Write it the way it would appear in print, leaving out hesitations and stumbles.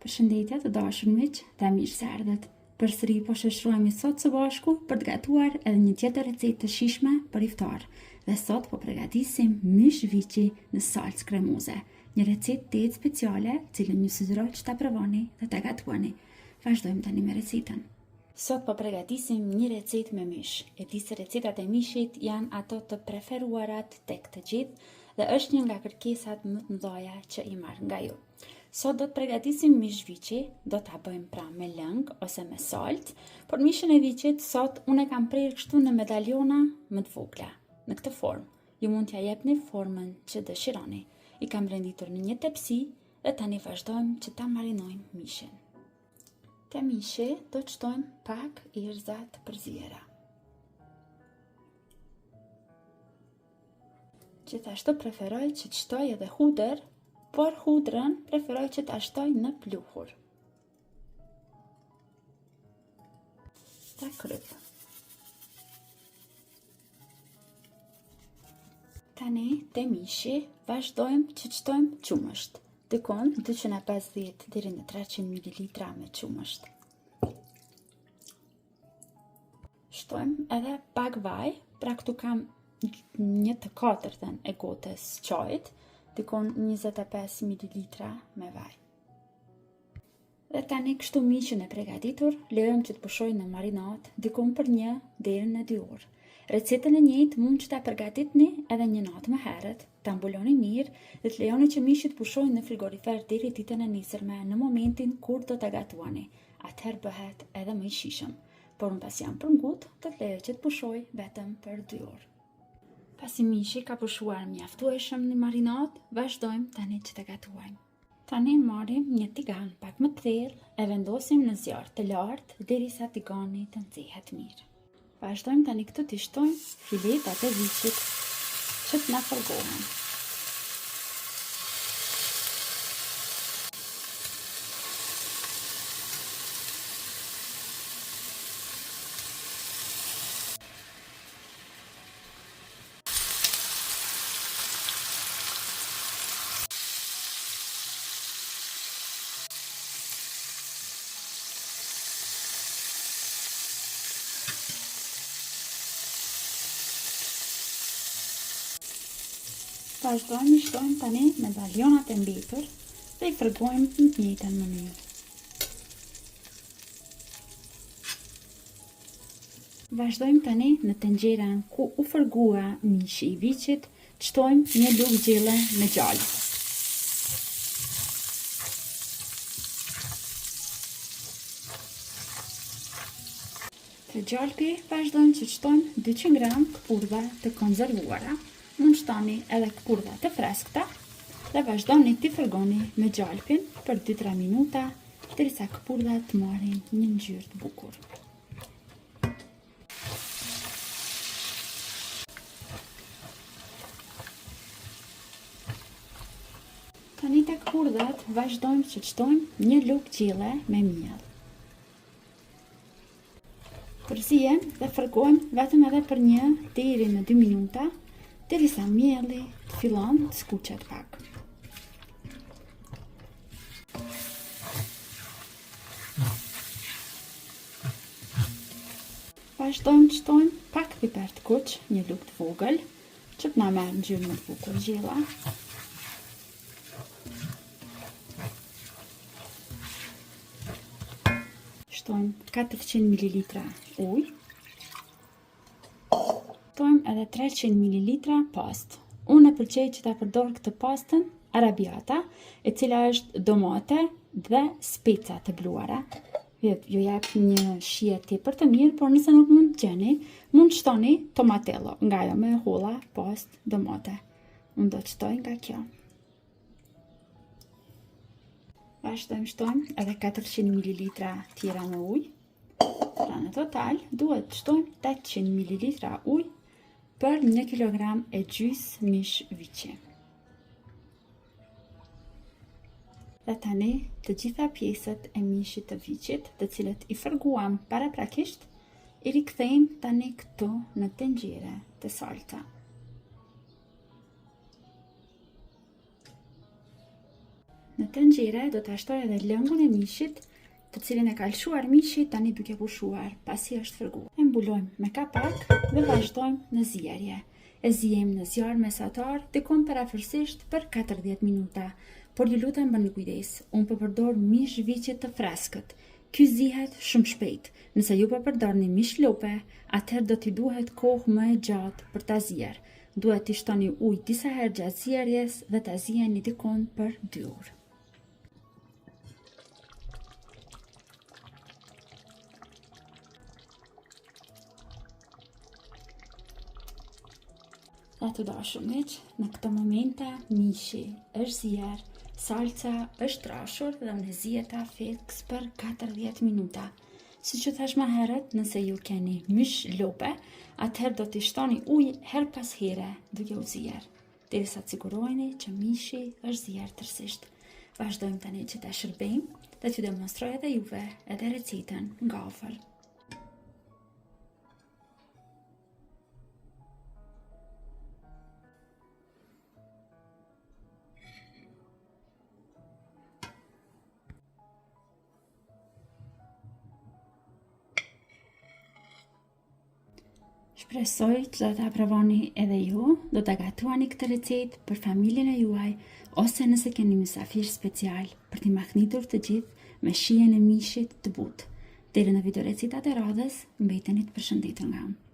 Përshëndetje të dashur miq, dhe mirë se erdhët. Përsëri po shoqërohemi sot së bashku për të gatuar edhe një tjetër recetë të shijshme për iftar. Dhe sot po përgatisim mish viçi në salcë kremoze, një recetë të speciale, cilën ju sugjeroj që ta provoni dhe ta gatuani. Vazhdojmë tani me recetën. Sot po përgatisim një recetë me mish. E di se recetat e mishit janë ato të preferuarat tek të gjithë dhe është një nga kërkesat më të mëdha që i marr nga ju. Sot do të përgatisim mish viçi, do ta bëjmë pra me lëng ose me salcë, por mishin e viçit sot unë e kam prerë kështu në medaliona më të vogla, në këtë formë. Ju mund t'ja jepni formën që dëshironi. I kam renditur në një tepsi dhe tani vazhdojmë që ta marinojmë mishin. Te mishi do të shtojmë pak erëza të përziera. Gjithashtu preferoj që të shtoj edhe hudër, por hudrën preferoj që ta shtoj në pluhur. Ta kryp. Tani te mishi vazhdojmë që të shtojmë qumësht. Dikon 250 deri në 300 ml me qumësht. Shtojmë edhe pak vaj, pra këtu kam 1/4 e gotës qajit, dikon 25 ml me vaj. Dhe tani kështu mishin e përgatitur, lejojmë që të pushojë në marinat dikon për 1 deri në 2 orë. Recetën e njëjtë mund që ta përgatitni edhe një natë më herët, ta mbuloni mirë dhe të lejoni që mishi të pushojë në frigorifer deri ditën e nesërme në momentin kur do ta gatuani. Atëherë bëhet edhe më i shijshëm. Por unë pas jam për ngut, do të lejoj që të pushojë vetëm për 2 orë. Pasi mishi ka pushuar mjaftueshëm në marinat, vazhdojmë tani që të gatuajmë. Tani marrim një tigan pak më të thellë e vendosim në zjarr të lartë derisa tigani të nxehet mirë. Vazhdojmë tani këtu të shtojmë filetat e viçit që të na fërgohen. Vazhdojmë i shtojmë tani medaljonat e mbetur dhe i fërgojmë në të njëjtën mënyrë. Vazhdojmë tani në tenxherën ku u fërgua mishi i viçit, të shtojmë një lugë gjelle me gjalp. Te gjalpi vazhdojmë që të shtojmë 200 gram këpurdha të konzervuara. Mund shtoni edhe këpurdha të freskëta dhe vazhdoni t'i fërgoni me gjalpin për 2-3 minuta derisa këpurdhat të marrin një ngjyrë të bukur. Tani te këpurdhat vazhdojmë që të shtojmë një lugë gjelle me miell. Përzijem dhe fërgojmë vetëm edhe për 1 deri në 2 minuta derisa mielli të fillon të skuqet pak. Vazhdojmë të shtojmë pak piper të kuq, një lugë të vogël, që të na merr ngjyrë më të bukur gjella. Shtojmë 400 ml ujë. Shtojmë edhe 300 ml pastë. Unë e pëlqej që ta përdor këtë pastën arabiata, e cila është domate dhe speca të bluara. Ju jep një shije tepër të mirë, por nëse nuk mund të gjeni, mund të shtoni tomatello, nga ajo me holla, pastë, domate. Unë do të shtoj nga kjo. Vazhdojmë shtojmë edhe 400 ml tjera me ujë. Pra në total duhet të shtojmë 800 ml ujë për 1 kg e gjys mish viçi. Dhe tani të gjitha pjesët e mishit të viçit, të cilët i fërguam paraprakisht, i rikthejmë tani këtu në tenxhere të salca. Në Në tenxhere do të shtoj edhe lëngun e mishit, të cilin e ka lshuar mishi tani duke pushuar pasi është fërguar. E mbulojmë me kapak dhe vazhdojmë në zjerje. E zjejmë në zjarr mesatar dikon parafërsisht për 40 minuta. Por ju lutem bëni kujdes, unë përdor mish viçit të freskët. Ky zihet shumë shpejt. Nëse ju përdorni mish lope, atëherë do t'i duhet kohë më e gjatë për ta zier. Duhet t'i shtoni ujë disa herë gjatë zierjes dhe ta zieni dikon për 2 orë. Dhe të dashur miq, në këto momente mishi është zier, salca është trashur dhe unë zieta fiks për 40 minuta. Si që thash më herët, nëse ju keni mish lope, atëherë do t'i shtoni ujë her pas here duke u zier, derisa të siguroheni që mishi është zier tërësisht. Vazhdojmë tani që ta shërbejmë dhe t'ju demonstroj edhe juve edhe recetën nga afër. Shpresoj që do ta provoni edhe ju, do ta gatuani këtë recetë për familjen e juaj, ose nëse keni mysafir special për t'i mahnitur të gjithë me shijen e mishit të butë. Deri në video recetat e radhës, mbeteni të përshëndetur nga unë.